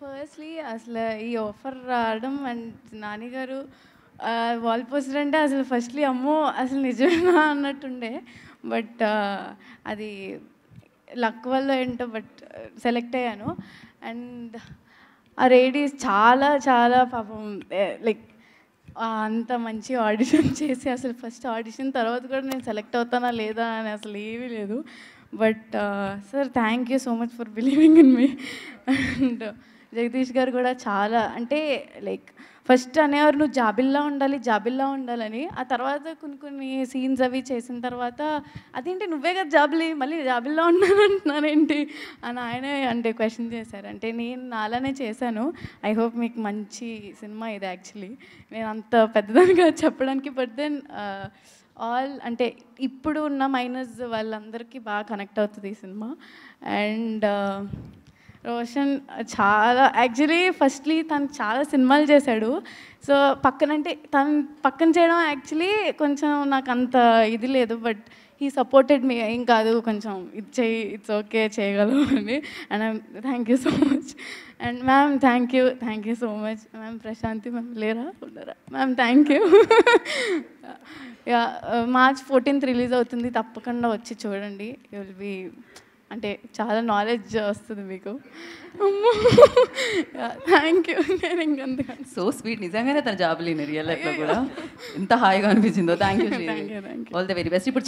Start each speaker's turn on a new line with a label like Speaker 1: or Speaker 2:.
Speaker 1: Firstly అసలు ఈ offer రావడం అండ్ నాని గారు వాల్ పోస్టర్ అంటే అసలు ఫస్ట్‌లీ అమ్మో! అసలు నిజమేనా అన్నట్టుండే. బట్ అది లక్ వల్ల ఏంటో బట్ సెలెక్ట్ అయ్యాను. అండ్ ఆ లేడీస్ చాలా చాలా పాపం లైక్ అంత మంచి ఆడిషన్ చేసి అసలు ఫస్ట్ ఆడిషన్ తర్వాత కూడా నేను సెలెక్ట్ అవుతానా లేదా అని అసలు ఏమీ లేదు. But sir thank you so much for believing in me. And Jagadish గారు కూడా చాలా అంటే లైక్ ఫస్ట్ అనేవారు నువ్వు జాబిల్లా ఉండాలి జాబిల్లా ఉండాలని. ఆ తర్వాత కొన్ని కొన్ని సీన్స్ అవి చేసిన తర్వాత అదేంటి నువ్వే కదా జాబిలి మళ్ళీ జాబిల్లా ఉన్నానంటున్నానేంటి అని ఆయనే అంటే క్వశ్చన్ చేశారు. అంటే నేను నాలానే చేశాను. ఐ హోప్ మీకు మంచి సినిమా ఇది యాక్చువల్లీ. నేను అంత పెద్దదానిగా చెప్పడానికి బట్ దెన్ ఆల్ అంటే ఇప్పుడు ఉన్న మైనస్ వాళ్ళందరికీ బాగా కనెక్ట్ అవుతుంది ఈ సినిమా. అండ్ రోషన్ చాలా యాక్చువల్లీ ఫస్ట్లీ తను చాలా సినిమాలు చేశాడు. సో పక్కనంటే తను పక్కన చేయడం యాక్చువల్లీ కొంచెం నాకు అంత ఇది లేదు. బట్ హీ సపోర్టెడ్ మీ ఏం కాదు కొంచెం ఇది చేయి ఇట్స్ ఓకే చేయగలవు అని. And thank you so much. And ma'am thank you so much. Ma'am Prashanti ma'am లేరా ఉన్నారా ma'am thank you. Yeah March 14th release అవుతుంది. తప్పకుండా వచ్చి చూడండి. యూ విల్ బీ అంటే చాలా నాలెడ్జ్ వస్తుంది మీకు. Thank you. నేను ఇంకంతగా
Speaker 2: సో స్వీట్. నిజంగానే తన జాబ్ లేని రియల్ లైఫ్లో కూడా ఎంత హాయిగా అనిపించిందో. Thank you.
Speaker 1: Thank you.
Speaker 2: All the very best. ఇప్పుడు